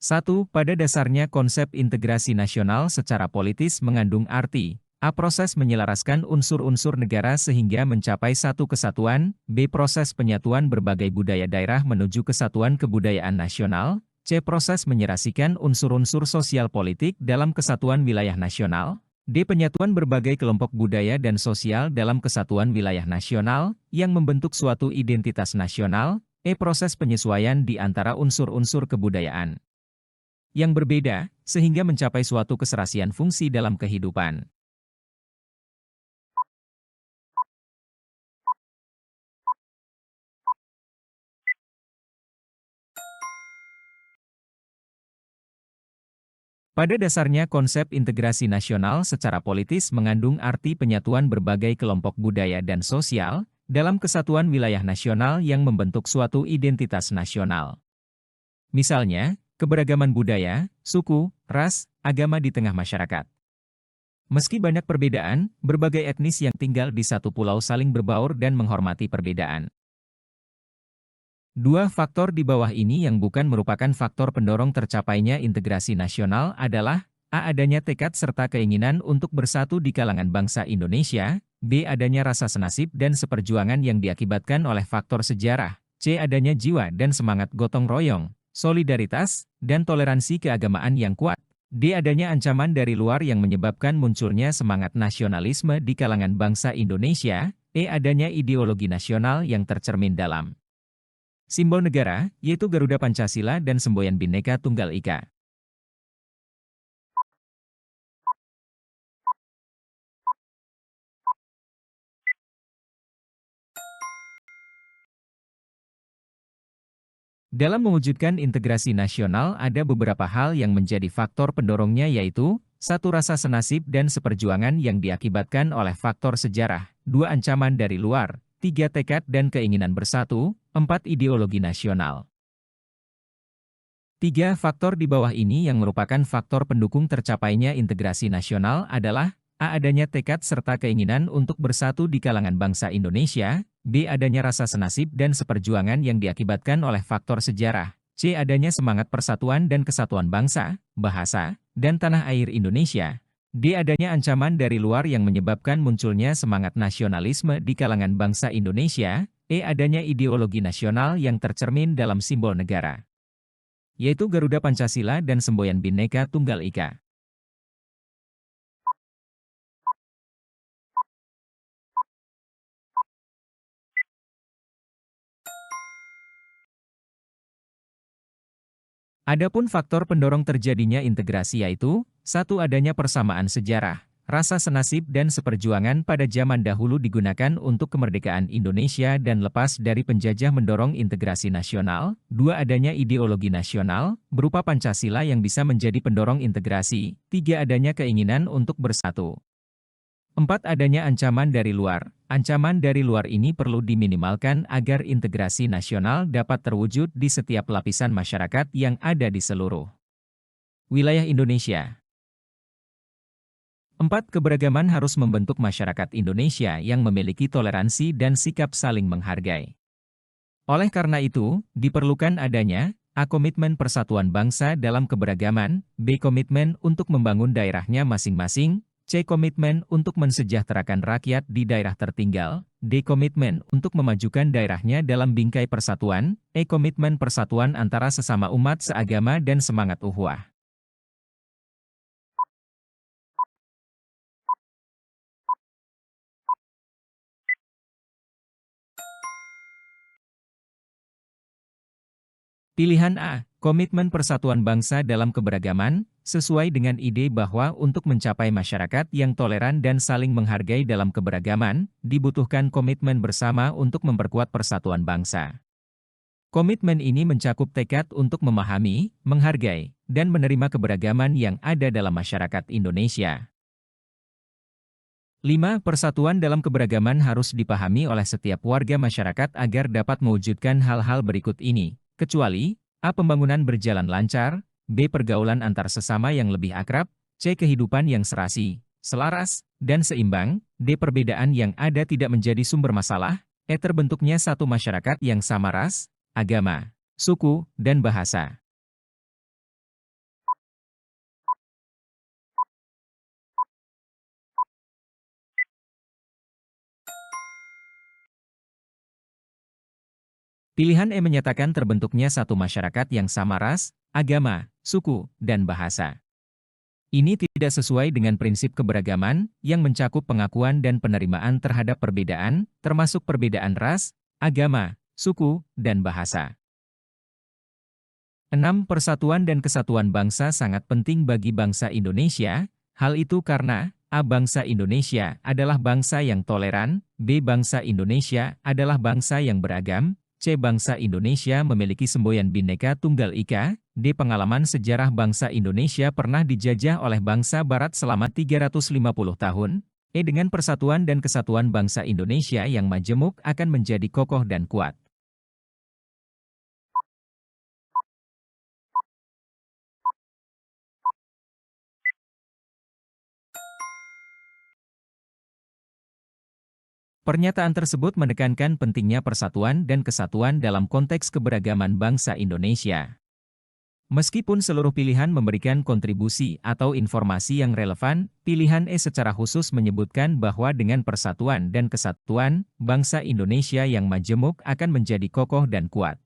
1. Pada dasarnya konsep integrasi nasional secara politis mengandung arti A. Proses menyelaraskan unsur-unsur negara sehingga mencapai satu kesatuan. B. Proses penyatuan berbagai budaya daerah menuju kesatuan kebudayaan nasional. C. Proses menyerasikan unsur-unsur sosial politik dalam kesatuan wilayah nasional. D. Penyatuan berbagai kelompok budaya dan sosial dalam kesatuan wilayah nasional yang membentuk suatu identitas nasional. E. Proses penyesuaian di antara unsur-unsur kebudayaan yang berbeda, sehingga mencapai suatu keserasian fungsi dalam kehidupan. Pada dasarnya konsep integrasi nasional secara politis mengandung arti penyatuan berbagai kelompok budaya dan sosial dalam kesatuan wilayah nasional yang membentuk suatu identitas nasional. Misalnya, keberagaman budaya, suku, ras, agama di tengah masyarakat. Meski banyak perbedaan, berbagai etnis yang tinggal di satu pulau saling berbaur dan menghormati perbedaan. Dua faktor di bawah ini yang bukan merupakan faktor pendorong tercapainya integrasi nasional adalah A. Adanya tekad serta keinginan untuk bersatu di kalangan bangsa Indonesia. B. Adanya rasa senasib dan seperjuangan yang diakibatkan oleh faktor sejarah. C. Adanya jiwa dan semangat gotong royong, solidaritas, dan toleransi keagamaan yang kuat. D. Adanya ancaman dari luar yang menyebabkan munculnya semangat nasionalisme di kalangan bangsa Indonesia. E. Adanya ideologi nasional yang tercermin dalam simbol negara, yaitu Garuda Pancasila dan semboyan Bhinneka Tunggal Ika. Dalam mewujudkan integrasi nasional ada beberapa hal yang menjadi faktor pendorongnya yaitu 1. Rasa senasib dan seperjuangan yang diakibatkan oleh faktor sejarah, 2. Ancaman dari luar, 3. Tekad dan keinginan bersatu, 4. Ideologi nasional. 3 faktor di bawah ini yang merupakan faktor pendukung tercapainya integrasi nasional adalah A. Adanya tekad serta keinginan untuk bersatu di kalangan bangsa Indonesia. B. Adanya rasa senasib dan seperjuangan yang diakibatkan oleh faktor sejarah. C. Adanya semangat persatuan dan kesatuan bangsa, bahasa, dan tanah air Indonesia. D. Adanya ancaman dari luar yang menyebabkan munculnya semangat nasionalisme di kalangan bangsa Indonesia. E. Adanya ideologi nasional yang tercermin dalam simbol negara, yaitu Garuda Pancasila dan semboyan Bhinneka Tunggal Ika. Adapun faktor pendorong terjadinya integrasi yaitu 1. Adanya persamaan sejarah. Rasa senasib dan seperjuangan pada zaman dahulu digunakan untuk kemerdekaan Indonesia dan lepas dari penjajah mendorong integrasi nasional. 2. Adanya ideologi nasional, berupa Pancasila yang bisa menjadi pendorong integrasi. 3. Adanya keinginan untuk bersatu. 4. Adanya ancaman dari luar. Ancaman dari luar ini perlu diminimalkan agar integrasi nasional dapat terwujud di setiap lapisan masyarakat yang ada di seluruh wilayah Indonesia. 4. Keberagaman harus membentuk masyarakat Indonesia yang memiliki toleransi dan sikap saling menghargai. Oleh karena itu, diperlukan adanya A. Komitmen persatuan bangsa dalam keberagaman. B. Komitmen untuk membangun daerahnya masing-masing. C. Komitmen untuk mensejahterakan rakyat di daerah tertinggal. D. Komitmen untuk memajukan daerahnya dalam bingkai persatuan. E. Komitmen persatuan antara sesama umat seagama dan semangat ukhuwah. Pilihan A. Komitmen persatuan bangsa dalam keberagaman, sesuai dengan ide bahwa untuk mencapai masyarakat yang toleran dan saling menghargai dalam keberagaman, dibutuhkan komitmen bersama untuk memperkuat persatuan bangsa. Komitmen ini mencakup tekad untuk memahami, menghargai, dan menerima keberagaman yang ada dalam masyarakat Indonesia. 5. Persatuan dalam keberagaman harus dipahami oleh setiap warga masyarakat agar dapat mewujudkan hal-hal berikut ini, kecuali A. Pembangunan berjalan lancar, B. Pergaulan antar sesama yang lebih akrab, C. Kehidupan yang serasi, selaras, dan seimbang, D. Perbedaan yang ada tidak menjadi sumber masalah, E. Terbentuknya satu masyarakat yang sama ras, agama, suku, dan bahasa. Pilihan E menyatakan terbentuknya satu masyarakat yang sama ras, agama, suku, dan bahasa. Ini tidak sesuai dengan prinsip keberagaman, yang mencakup pengakuan dan penerimaan terhadap perbedaan, termasuk perbedaan ras, agama, suku, dan bahasa. 6. Persatuan dan kesatuan bangsa sangat penting bagi bangsa Indonesia, hal itu karena A. Bangsa Indonesia adalah bangsa yang toleran, B. Bangsa Indonesia adalah bangsa yang beragam, C. Bangsa Indonesia memiliki semboyan Bhinneka Tunggal Ika, D. Pengalaman sejarah bangsa Indonesia pernah dijajah oleh bangsa Barat selama 350 tahun, E. Dengan persatuan dan kesatuan bangsa Indonesia yang majemuk akan menjadi kokoh dan kuat. Pernyataan tersebut menekankan pentingnya persatuan dan kesatuan dalam konteks keberagaman bangsa Indonesia. Meskipun seluruh pilihan memberikan kontribusi atau informasi yang relevan, pilihan E secara khusus menyebutkan bahwa dengan persatuan dan kesatuan, bangsa Indonesia yang majemuk akan menjadi kokoh dan kuat.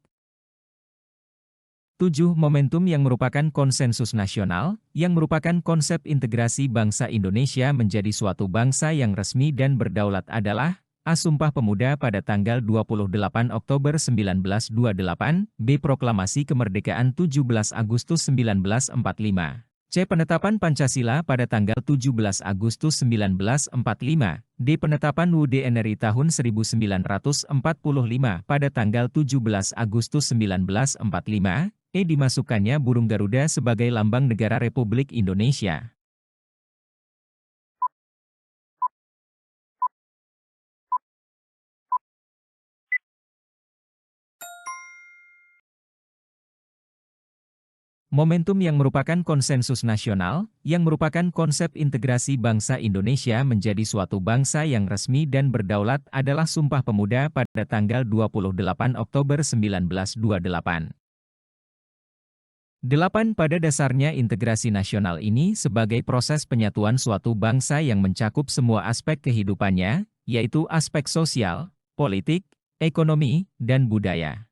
7. Momentum yang merupakan konsensus nasional, yang merupakan konsep integrasi bangsa Indonesia menjadi suatu bangsa yang resmi dan berdaulat adalah A. Sumpah Pemuda pada tanggal 28 Oktober 1928, B. Proklamasi Kemerdekaan 17 Agustus 1945, C. Penetapan Pancasila pada tanggal 17 Agustus 1945, D. Penetapan UUD NRI tahun 1945 pada tanggal 17 Agustus 1945, E. Dimasukkannya burung Garuda sebagai lambang negara Republik Indonesia. Momentum yang merupakan konsensus nasional, yang merupakan konsep integrasi bangsa Indonesia menjadi suatu bangsa yang resmi dan berdaulat adalah Sumpah Pemuda pada tanggal 28 Oktober 1928. 8. Pada dasarnya integrasi nasional ini sebagai proses penyatuan suatu bangsa yang mencakup semua aspek kehidupannya, yaitu aspek sosial, politik, ekonomi, dan budaya.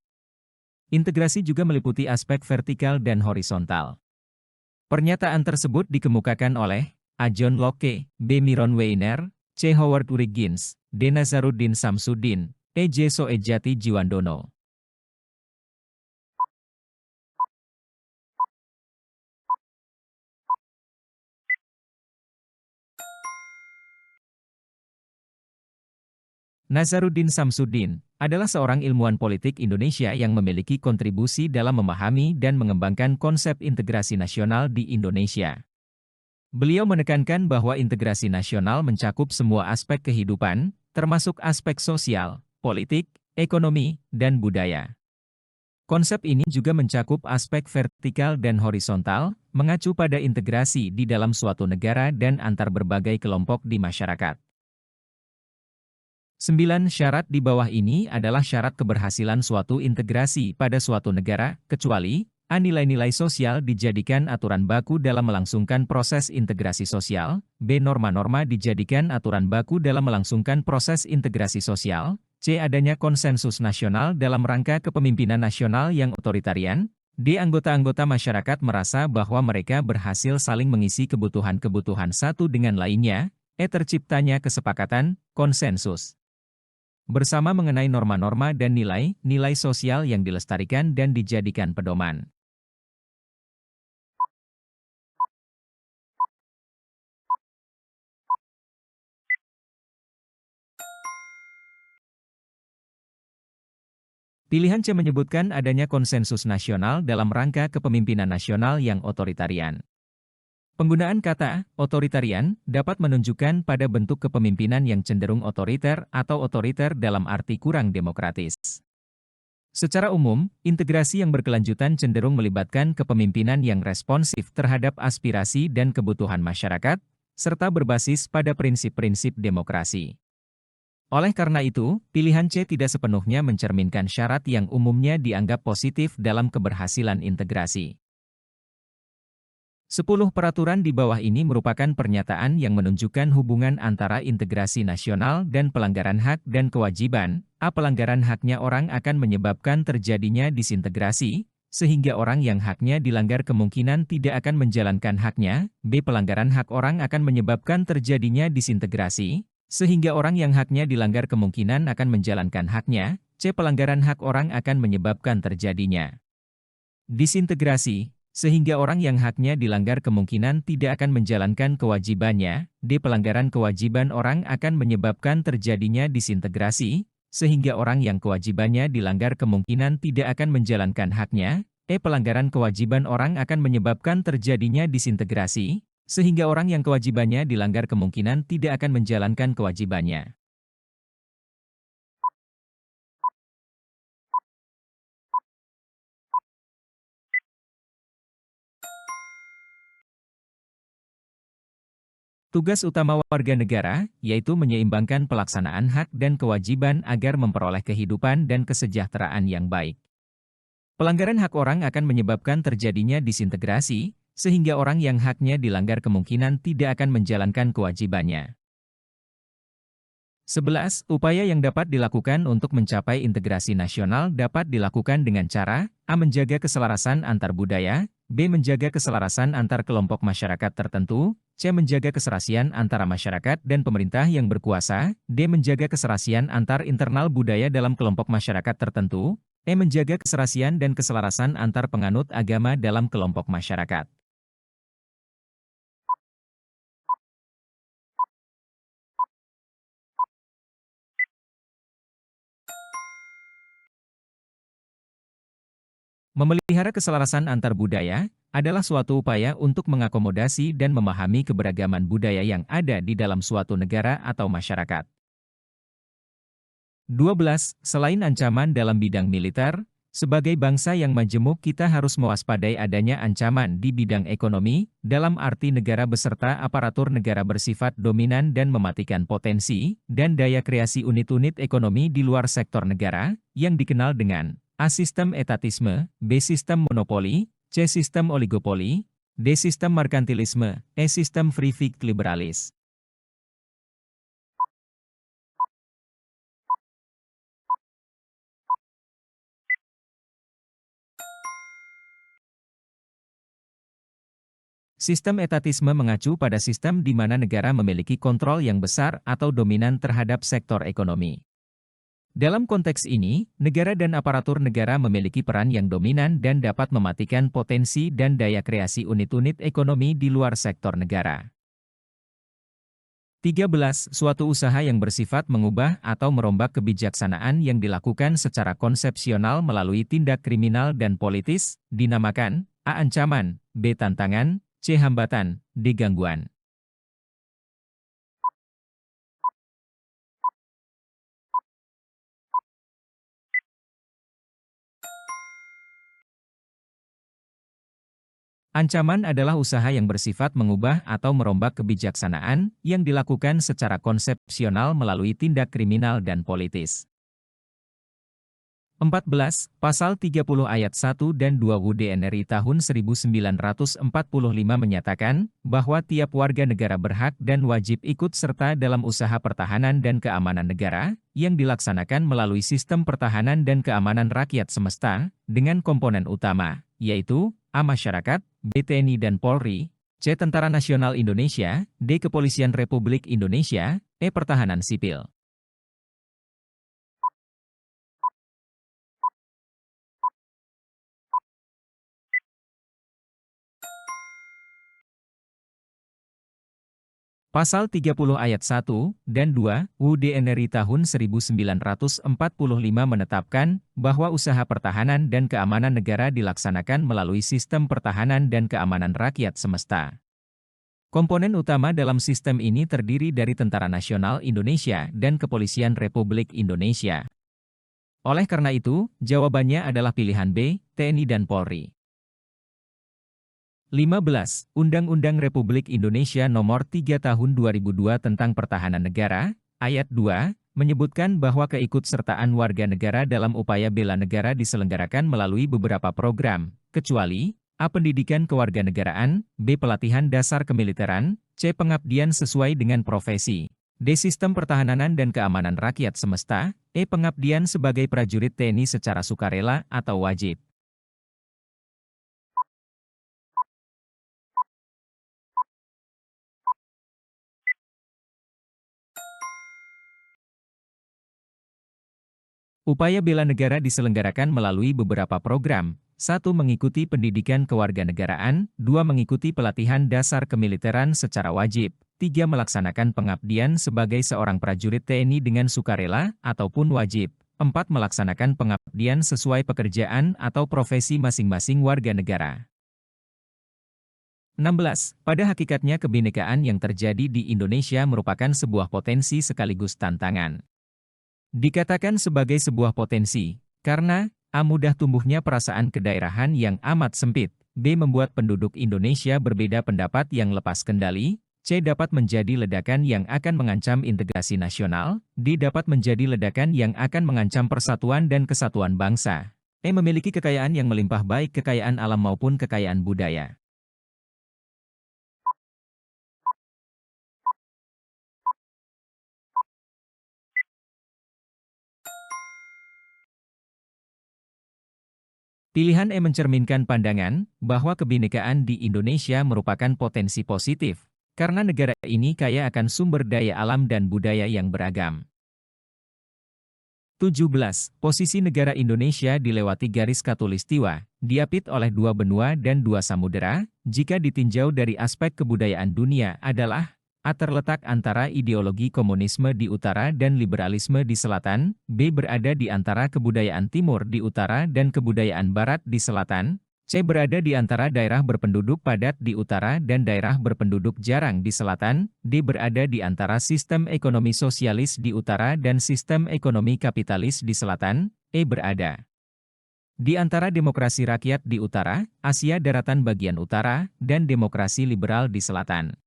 Integrasi juga meliputi aspek vertikal dan horizontal. Pernyataan tersebut dikemukakan oleh A. John Locke, B. Myron Weiner, C. Howard Urigins, D. Nazaruddin Samsudin, E. J. Soejati Jiwandono. Nazaruddin Samsudin adalah seorang ilmuwan politik Indonesia yang memiliki kontribusi dalam memahami dan mengembangkan konsep integrasi nasional di Indonesia. Beliau menekankan bahwa integrasi nasional mencakup semua aspek kehidupan, termasuk aspek sosial, politik, ekonomi, dan budaya. Konsep ini juga mencakup aspek vertikal dan horizontal, mengacu pada integrasi di dalam suatu negara dan antar berbagai kelompok di masyarakat. 9. Syarat di bawah ini adalah syarat keberhasilan suatu integrasi pada suatu negara, kecuali A. Nilai-nilai sosial dijadikan aturan baku dalam melangsungkan proses integrasi sosial, B. Norma-norma dijadikan aturan baku dalam melangsungkan proses integrasi sosial, C. Adanya konsensus nasional dalam rangka kepemimpinan nasional yang otoritarian, D. Anggota-anggota masyarakat merasa bahwa mereka berhasil saling mengisi kebutuhan-kebutuhan satu dengan lainnya, E. Terciptanya kesepakatan, konsensus bersama mengenai norma-norma dan nilai-nilai sosial yang dilestarikan dan dijadikan pedoman. Pilihan C menyebutkan adanya konsensus nasional dalam rangka kepemimpinan nasional yang otoritarian. Penggunaan kata otoritarian dapat menunjukkan pada bentuk kepemimpinan yang cenderung otoriter atau otoriter dalam arti kurang demokratis. Secara umum, integrasi yang berkelanjutan cenderung melibatkan kepemimpinan yang responsif terhadap aspirasi dan kebutuhan masyarakat, serta berbasis pada prinsip-prinsip demokrasi. Oleh karena itu, pilihan C tidak sepenuhnya mencerminkan syarat yang umumnya dianggap positif dalam keberhasilan integrasi. 10 peraturan di bawah ini merupakan pernyataan yang menunjukkan hubungan antara integrasi nasional dan pelanggaran hak dan kewajiban. A. Pelanggaran haknya orang akan menyebabkan terjadinya disintegrasi, sehingga orang yang haknya dilanggar kemungkinan tidak akan menjalankan haknya. B. Pelanggaran hak orang akan menyebabkan terjadinya disintegrasi, sehingga orang yang haknya dilanggar kemungkinan akan menjalankan haknya. C. Pelanggaran hak orang akan menyebabkan terjadinya disintegrasi, sehingga orang yang haknya dilanggar kemungkinan tidak akan menjalankan kewajibannya. D. Pelanggaran kewajiban orang akan menyebabkan terjadinya disintegrasi, sehingga orang yang kewajibannya dilanggar kemungkinan tidak akan menjalankan haknya. E. Pelanggaran kewajiban orang akan menyebabkan terjadinya disintegrasi, sehingga orang yang kewajibannya dilanggar kemungkinan tidak akan menjalankan kewajibannya. Tugas utama warga negara, yaitu menyeimbangkan pelaksanaan hak dan kewajiban agar memperoleh kehidupan dan kesejahteraan yang baik. Pelanggaran hak orang akan menyebabkan terjadinya disintegrasi, sehingga orang yang haknya dilanggar kemungkinan tidak akan menjalankan kewajibannya. 11. Upaya yang dapat dilakukan untuk mencapai integrasi nasional dapat dilakukan dengan cara A. Menjaga keselarasan antar budaya, B. Menjaga keselarasan antar kelompok masyarakat tertentu, C. Menjaga keserasian antara masyarakat dan pemerintah yang berkuasa, D. Menjaga keserasian antar internal budaya dalam kelompok masyarakat tertentu, E. Menjaga keserasian dan keselarasan antar penganut agama dalam kelompok masyarakat. Memelihara keselarasan antar budaya adalah suatu upaya untuk mengakomodasi dan memahami keberagaman budaya yang ada di dalam suatu negara atau masyarakat. 12. Selain ancaman dalam bidang militer, sebagai bangsa yang majemuk kita harus mewaspadai adanya ancaman di bidang ekonomi, dalam arti negara beserta aparatur negara bersifat dominan dan mematikan potensi dan daya kreasi unit-unit ekonomi di luar sektor negara, yang dikenal dengan A. Sistem etatisme, B. Sistem monopoli, C. Sistem oligopoli, D. Sistem merkantilisme, E. Sistem free market liberalis. Sistem etatisme mengacu pada sistem di mana negara memiliki kontrol yang besar atau dominan terhadap sektor ekonomi. Dalam konteks ini, negara dan aparatur negara memiliki peran yang dominan dan dapat mematikan potensi dan daya kreasi unit-unit ekonomi di luar sektor negara. 13. Suatu usaha yang bersifat mengubah atau merombak kebijaksanaan yang dilakukan secara konsepsional melalui tindak kriminal dan politis, dinamakan A. Ancaman, B. Tantangan, C. Hambatan, D. Gangguan. Ancaman adalah usaha yang bersifat mengubah atau merombak kebijaksanaan yang dilakukan secara konsepsional melalui tindak kriminal dan politis. 14. Pasal 30 ayat 1 dan 2 UUD NRI tahun 1945 menyatakan bahwa tiap warga negara berhak dan wajib ikut serta dalam usaha pertahanan dan keamanan negara yang dilaksanakan melalui sistem pertahanan dan keamanan rakyat semesta dengan komponen utama, yaitu A. Masyarakat, B. TNI dan Polri, C. Tentara Nasional Indonesia, D. Kepolisian Republik Indonesia, E. Pertahanan Sipil. Pasal 30 ayat 1 dan 2 UUD NRI tahun 1945 menetapkan bahwa usaha pertahanan dan keamanan negara dilaksanakan melalui sistem pertahanan dan keamanan rakyat semesta. Komponen utama dalam sistem ini terdiri dari Tentara Nasional Indonesia dan Kepolisian Republik Indonesia. Oleh karena itu, jawabannya adalah pilihan B, TNI dan Polri. 15. Undang-Undang Republik Indonesia Nomor 3 Tahun 2002 tentang Pertahanan Negara, Ayat 2, menyebutkan bahwa keikutsertaan warga negara dalam upaya bela negara diselenggarakan melalui beberapa program, kecuali A. Pendidikan kewarganegaraan, B. Pelatihan dasar kemiliteran, C. Pengabdian sesuai dengan profesi, D. Sistem pertahanan dan keamanan rakyat semesta, E. Pengabdian sebagai prajurit TNI secara sukarela atau wajib. Upaya bela negara diselenggarakan melalui beberapa program. 1. Mengikuti pendidikan kewarganegaraan, 2. Mengikuti pelatihan dasar kemiliteran secara wajib, 3. Melaksanakan pengabdian sebagai seorang prajurit TNI dengan sukarela ataupun wajib, 4. Melaksanakan pengabdian sesuai pekerjaan atau profesi masing-masing warga negara. 16. Pada hakikatnya kebinekaan yang terjadi di Indonesia merupakan sebuah potensi sekaligus tantangan. Dikatakan sebagai sebuah potensi, karena A. Mudah tumbuhnya perasaan kedaerahan yang amat sempit, B. Membuat penduduk Indonesia berbeda pendapat yang lepas kendali, C. Dapat menjadi ledakan yang akan mengancam integrasi nasional, D. Dapat menjadi ledakan yang akan mengancam persatuan dan kesatuan bangsa, E. Memiliki kekayaan yang melimpah baik kekayaan alam maupun kekayaan budaya. Pilihan E mencerminkan pandangan bahwa kebinekaan di Indonesia merupakan potensi positif, karena negara ini kaya akan sumber daya alam dan budaya yang beragam. 17. Posisi negara Indonesia dilewati garis khatulistiwa, diapit oleh dua benua dan dua samudera, jika ditinjau dari aspek kebudayaan dunia adalah A. Terletak antara ideologi komunisme di utara dan liberalisme di selatan, B. Berada di antara kebudayaan timur di utara dan kebudayaan barat di selatan, C. Berada di antara daerah berpenduduk padat di utara dan daerah berpenduduk jarang di selatan, D. Berada di antara sistem ekonomi sosialis di utara dan sistem ekonomi kapitalis di selatan, E. Berada di antara demokrasi rakyat di utara, Asia daratan bagian utara, dan demokrasi liberal di selatan.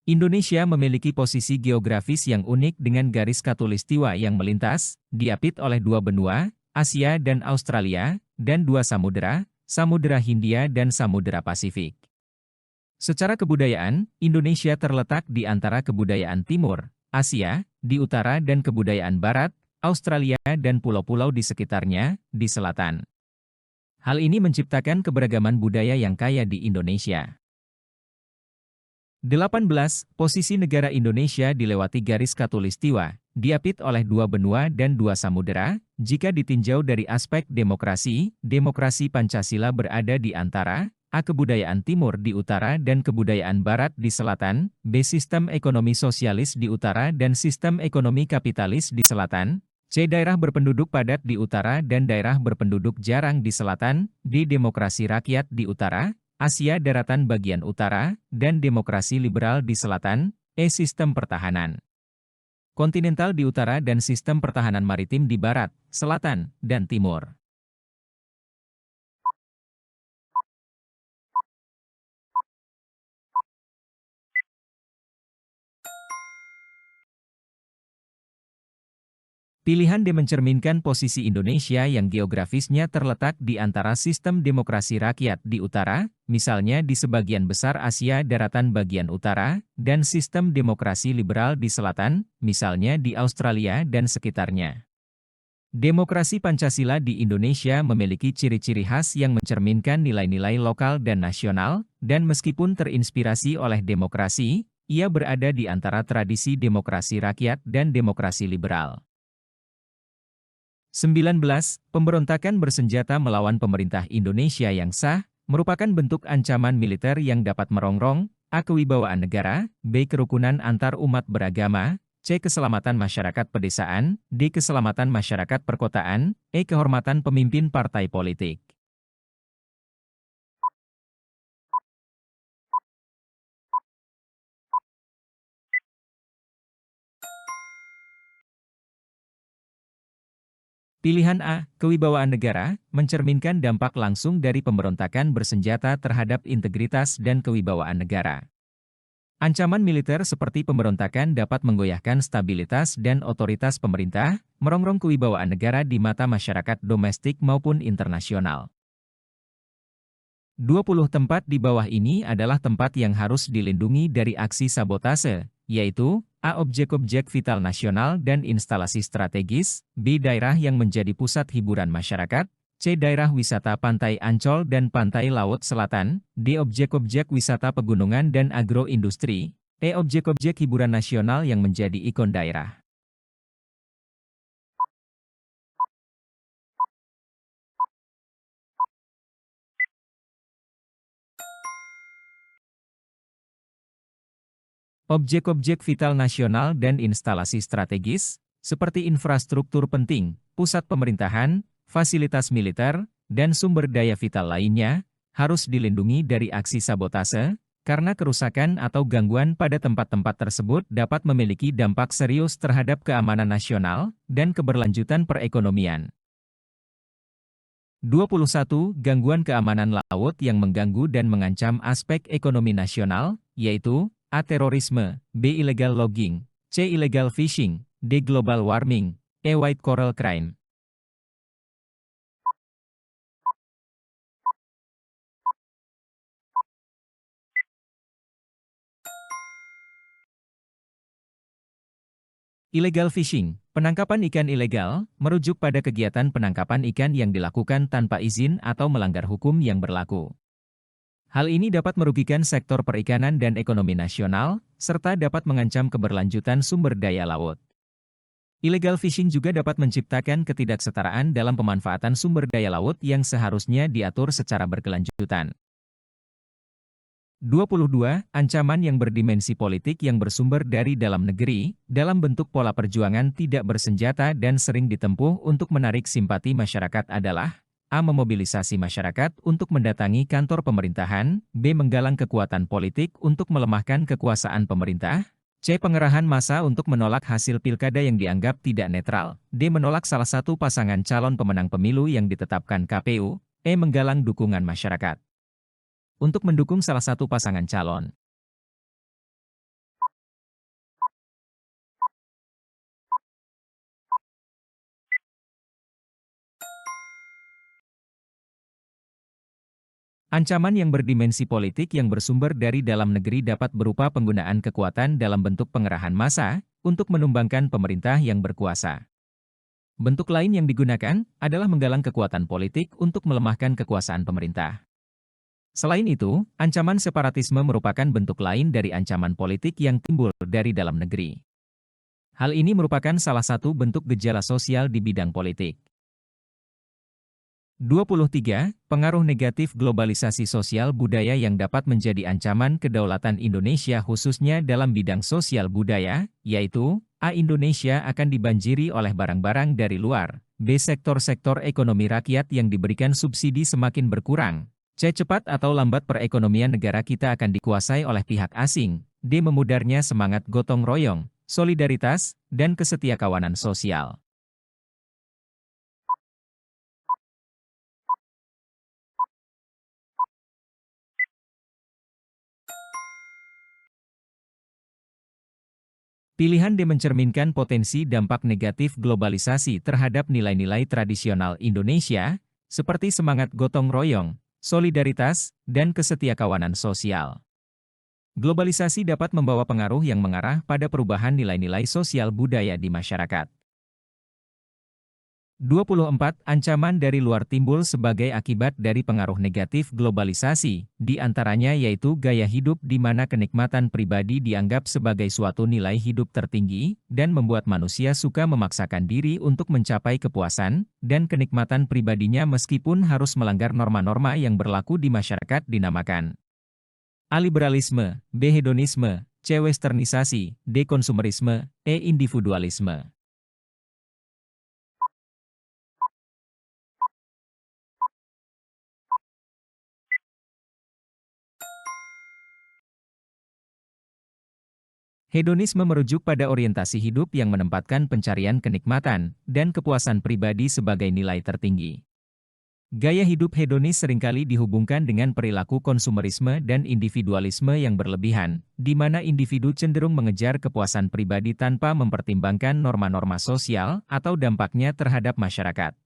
Indonesia memiliki posisi geografis yang unik dengan garis khatulistiwa yang melintas, diapit oleh dua benua, Asia dan Australia, dan dua samudera, Samudera Hindia dan Samudera Pasifik. Secara kebudayaan, Indonesia terletak di antara kebudayaan timur, Asia, di utara dan kebudayaan barat, Australia dan pulau-pulau di sekitarnya, di selatan. Hal ini menciptakan keberagaman budaya yang kaya di Indonesia. 18. Posisi negara Indonesia dilewati garis khatulistiwa, diapit oleh dua benua dan dua samudera, jika ditinjau dari aspek demokrasi, demokrasi Pancasila berada di antara A. Kebudayaan timur di utara dan kebudayaan barat di selatan, B. Sistem ekonomi sosialis di utara dan sistem ekonomi kapitalis di selatan, C. Daerah berpenduduk padat di utara dan daerah berpenduduk jarang di selatan, D. Demokrasi rakyat di utara, Asia daratan bagian utara, dan demokrasi liberal di selatan, E. Sistem pertahanan kontinental di utara dan sistem pertahanan maritim di barat, selatan, dan timur. Pilihan D mencerminkan posisi Indonesia yang geografisnya terletak di antara sistem demokrasi rakyat di utara, misalnya di sebagian besar Asia daratan bagian utara, dan sistem demokrasi liberal di selatan, misalnya di Australia dan sekitarnya. Demokrasi Pancasila di Indonesia memiliki ciri-ciri khas yang mencerminkan nilai-nilai lokal dan nasional, dan meskipun terinspirasi oleh demokrasi, ia berada di antara tradisi demokrasi rakyat dan demokrasi liberal. 19. Pemberontakan bersenjata melawan pemerintah Indonesia yang sah, merupakan bentuk ancaman militer yang dapat merongrong A. Kewibawaan negara, B. Kerukunan antar umat beragama, C. Keselamatan masyarakat pedesaan, D. Keselamatan masyarakat perkotaan, E. Kehormatan pemimpin partai politik. Pilihan A. Kewibawaan negara, mencerminkan dampak langsung dari pemberontakan bersenjata terhadap integritas dan kewibawaan negara. Ancaman militer seperti pemberontakan dapat menggoyahkan stabilitas dan otoritas pemerintah, merongrong kewibawaan negara di mata masyarakat domestik maupun internasional. 20 tempat di bawah ini adalah tempat yang harus dilindungi dari aksi sabotase, yaitu A. Objek-objek vital nasional dan instalasi strategis, B. Daerah yang menjadi pusat hiburan masyarakat, C. Daerah wisata Pantai Ancol dan Pantai Laut Selatan, D. Objek-objek wisata pegunungan dan agroindustri, E. Objek-objek hiburan nasional yang menjadi ikon daerah. Objek-objek vital nasional dan instalasi strategis, seperti infrastruktur penting, pusat pemerintahan, fasilitas militer, dan sumber daya vital lainnya, harus dilindungi dari aksi sabotase, karena kerusakan atau gangguan pada tempat-tempat tersebut dapat memiliki dampak serius terhadap keamanan nasional dan keberlanjutan perekonomian. 21. Gangguan keamanan laut yang mengganggu dan mengancam aspek ekonomi nasional, yaitu A. Terorisme, B. Illegal logging, C. Illegal fishing, D. Global warming, E. White coral crime. Illegal fishing, penangkapan ikan ilegal, merujuk pada kegiatan penangkapan ikan yang dilakukan tanpa izin atau melanggar hukum yang berlaku. Hal ini dapat merugikan sektor perikanan dan ekonomi nasional, serta dapat mengancam keberlanjutan sumber daya laut. Illegal fishing juga dapat menciptakan ketidaksetaraan dalam pemanfaatan sumber daya laut yang seharusnya diatur secara berkelanjutan. 22. Ancaman yang berdimensi politik yang bersumber dari dalam negeri, dalam bentuk pola perjuangan tidak bersenjata dan sering ditempuh untuk menarik simpati masyarakat adalah A. Memobilisasi masyarakat untuk mendatangi kantor pemerintahan, B. Menggalang kekuatan politik untuk melemahkan kekuasaan pemerintah, C. Pengerahan massa untuk menolak hasil pilkada yang dianggap tidak netral, D. Menolak salah satu pasangan calon pemenang pemilu yang ditetapkan KPU, E. Menggalang dukungan masyarakat untuk mendukung salah satu pasangan calon. Ancaman yang berdimensi politik yang bersumber dari dalam negeri dapat berupa penggunaan kekuatan dalam bentuk pengerahan massa untuk menumbangkan pemerintah yang berkuasa. Bentuk lain yang digunakan adalah menggalang kekuatan politik untuk melemahkan kekuasaan pemerintah. Selain itu, ancaman separatisme merupakan bentuk lain dari ancaman politik yang timbul dari dalam negeri. Hal ini merupakan salah satu bentuk gejala sosial di bidang politik. 23. Pengaruh negatif globalisasi sosial budaya yang dapat menjadi ancaman kedaulatan Indonesia khususnya dalam bidang sosial budaya, yaitu A. Indonesia akan dibanjiri oleh barang-barang dari luar, B. Sektor-sektor ekonomi rakyat yang diberikan subsidi semakin berkurang, C. Cepat atau lambat perekonomian negara kita akan dikuasai oleh pihak asing, D. Memudarnya semangat gotong royong, solidaritas, dan kesetiakawanan sosial. Pilihan D mencerminkan potensi dampak negatif globalisasi terhadap nilai-nilai tradisional Indonesia, seperti semangat gotong royong, solidaritas, dan kesetiakawanan sosial. Globalisasi dapat membawa pengaruh yang mengarah pada perubahan nilai-nilai sosial budaya di masyarakat. 24. Ancaman dari luar timbul sebagai akibat dari pengaruh negatif globalisasi, di antaranya yaitu gaya hidup di mana kenikmatan pribadi dianggap sebagai suatu nilai hidup tertinggi, dan membuat manusia suka memaksakan diri untuk mencapai kepuasan, dan kenikmatan pribadinya meskipun harus melanggar norma-norma yang berlaku di masyarakat dinamakan A. Liberalisme, B. Hedonisme, C. Westernisasi, D. Konsumerisme, E. Individualisme. Hedonisme merujuk pada orientasi hidup yang menempatkan pencarian kenikmatan dan kepuasan pribadi sebagai nilai tertinggi. Gaya hidup hedonis seringkali dihubungkan dengan perilaku konsumerisme dan individualisme yang berlebihan, di mana individu cenderung mengejar kepuasan pribadi tanpa mempertimbangkan norma-norma sosial atau dampaknya terhadap masyarakat.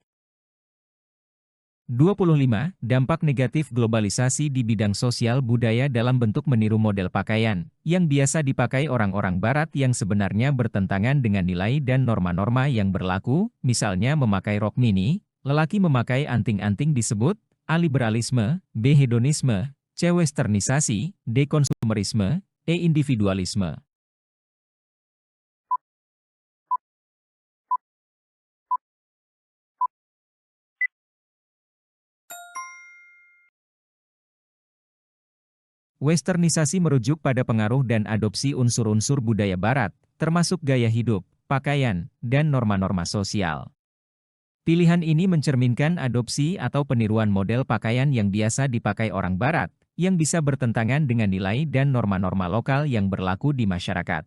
25. Dampak negatif globalisasi di bidang sosial budaya dalam bentuk meniru model pakaian, yang biasa dipakai orang-orang Barat yang sebenarnya bertentangan dengan nilai dan norma-norma yang berlaku, misalnya memakai rok mini, lelaki memakai anting-anting disebut A-liberalisme, B-hedonisme, C-westernisasi, D-konsumerisme, E-individualisme. Westernisasi merujuk pada pengaruh dan adopsi unsur-unsur budaya Barat, termasuk gaya hidup, pakaian, dan norma-norma sosial. Pilihan ini mencerminkan adopsi atau peniruan model pakaian yang biasa dipakai orang Barat, yang bisa bertentangan dengan nilai dan norma-norma lokal yang berlaku di masyarakat.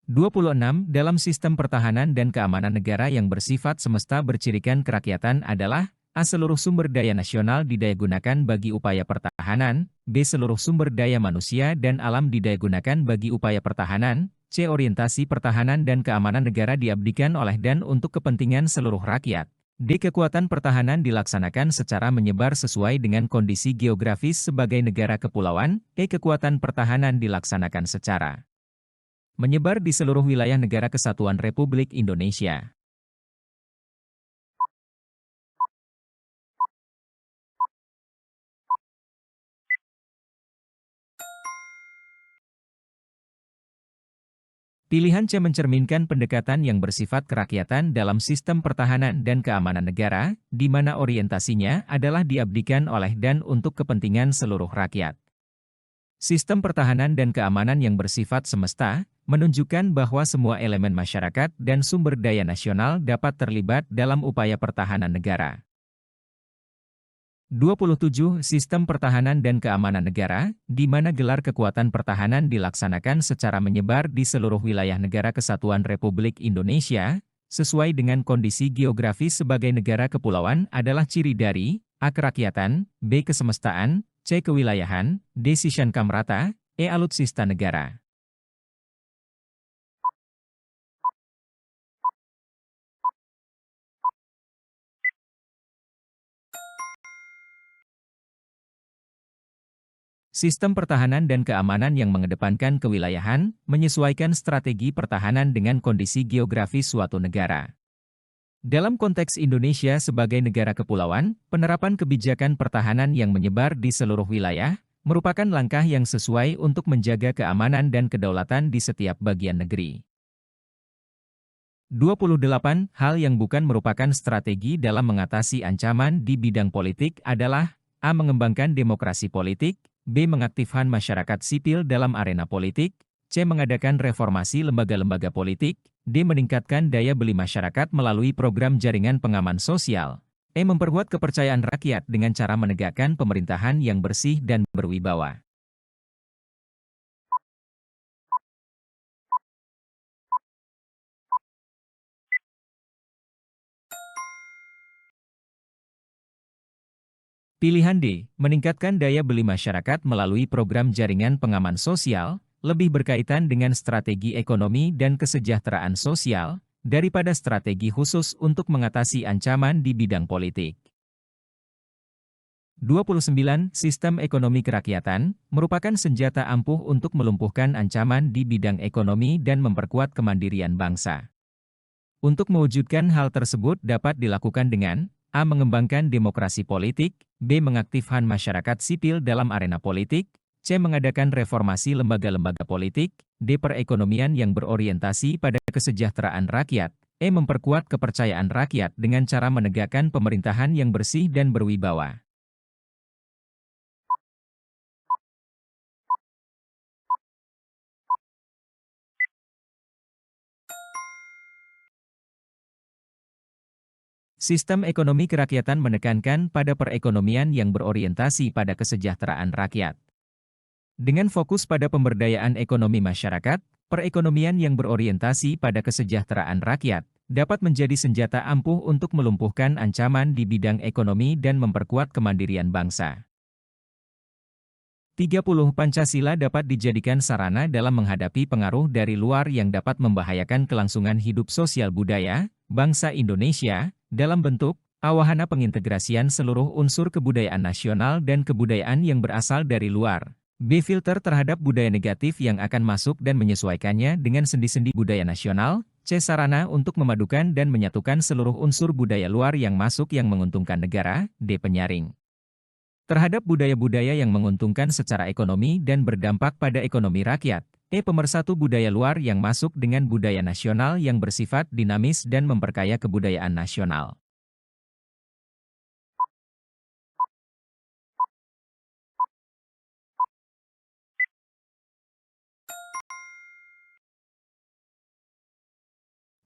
26. Dalam sistem pertahanan dan keamanan negara yang bersifat semesta bercirikan kerakyatan adalah A. Seluruh sumber daya nasional didayagunakan bagi upaya pertahanan, B. Seluruh sumber daya manusia dan alam didayagunakan bagi upaya pertahanan, C. Orientasi pertahanan dan keamanan negara diabdikan oleh dan untuk kepentingan seluruh rakyat, D. Kekuatan pertahanan dilaksanakan secara menyebar sesuai dengan kondisi geografis sebagai negara kepulauan, E. Kekuatan pertahanan dilaksanakan secara menyebar di seluruh wilayah negara kesatuan Republik Indonesia. Pilihan C mencerminkan pendekatan yang bersifat kerakyatan dalam sistem pertahanan dan keamanan negara, di mana orientasinya adalah diabdikan oleh dan untuk kepentingan seluruh rakyat. Sistem pertahanan dan keamanan yang bersifat semesta, menunjukkan bahwa semua elemen masyarakat dan sumber daya nasional dapat terlibat dalam upaya pertahanan negara. 27. Sistem pertahanan dan keamanan negara, di mana gelar kekuatan pertahanan dilaksanakan secara menyebar di seluruh wilayah negara kesatuan Republik Indonesia, sesuai dengan kondisi geografis sebagai negara kepulauan adalah ciri dari A. Kerakyatan, B. Kesemestaan, C. Kewilayahan, D. Sisyankamrata, E. Alutsista negara. Sistem pertahanan dan keamanan yang mengedepankan kewilayahan, menyesuaikan strategi pertahanan dengan kondisi geografis suatu negara. Dalam konteks Indonesia sebagai negara kepulauan, penerapan kebijakan pertahanan yang menyebar di seluruh wilayah, merupakan langkah yang sesuai untuk menjaga keamanan dan kedaulatan di setiap bagian negeri. 28. Hal yang bukan merupakan strategi dalam mengatasi ancaman di bidang politik adalah A. Mengembangkan demokrasi politik, B. Mengaktifkan masyarakat sipil dalam arena politik, C. Mengadakan reformasi lembaga-lembaga politik, D. Meningkatkan daya beli masyarakat melalui program jaringan pengaman sosial, E. Memperkuat kepercayaan rakyat dengan cara menegakkan pemerintahan yang bersih dan berwibawa. Pilihan D. Meningkatkan daya beli masyarakat melalui program jaringan pengaman sosial, lebih berkaitan dengan strategi ekonomi dan kesejahteraan sosial, daripada strategi khusus untuk mengatasi ancaman di bidang politik. 29. Sistem ekonomi kerakyatan, merupakan senjata ampuh untuk melumpuhkan ancaman di bidang ekonomi dan memperkuat kemandirian bangsa. Untuk mewujudkan hal tersebut dapat dilakukan dengan A. Mengembangkan demokrasi politik, B. Mengaktifkan masyarakat sipil dalam arena politik, C. Mengadakan reformasi lembaga-lembaga politik, D. Perekonomian yang berorientasi pada kesejahteraan rakyat, E. Memperkuat kepercayaan rakyat dengan cara menegakkan pemerintahan yang bersih dan berwibawa. Sistem ekonomi kerakyatan menekankan pada perekonomian yang berorientasi pada kesejahteraan rakyat. Dengan fokus pada pemberdayaan ekonomi masyarakat, perekonomian yang berorientasi pada kesejahteraan rakyat, dapat menjadi senjata ampuh untuk melumpuhkan ancaman di bidang ekonomi dan memperkuat kemandirian bangsa. 30. Pancasila dapat dijadikan sarana dalam menghadapi pengaruh dari luar yang dapat membahayakan kelangsungan hidup sosial budaya bangsa Indonesia, dalam bentuk wahana pengintegrasian seluruh unsur kebudayaan nasional dan kebudayaan yang berasal dari luar. B. Filter terhadap budaya negatif yang akan masuk dan menyesuaikannya dengan sendi-sendi budaya nasional. C. Sarana untuk memadukan dan menyatukan seluruh unsur budaya luar yang masuk yang menguntungkan negara. D. Penyaring terhadap budaya-budaya yang menguntungkan secara ekonomi dan berdampak pada ekonomi rakyat. E. Pemersatu budaya luar yang masuk dengan budaya nasional yang bersifat dinamis dan memperkaya kebudayaan nasional.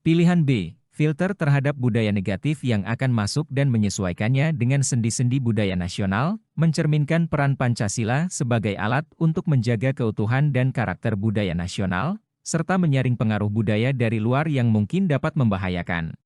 Pilihan B. Filter terhadap budaya negatif yang akan masuk dan menyesuaikannya dengan sendi-sendi budaya nasional, mencerminkan peran Pancasila sebagai alat untuk menjaga keutuhan dan karakter budaya nasional, serta menyaring pengaruh budaya dari luar yang mungkin dapat membahayakan.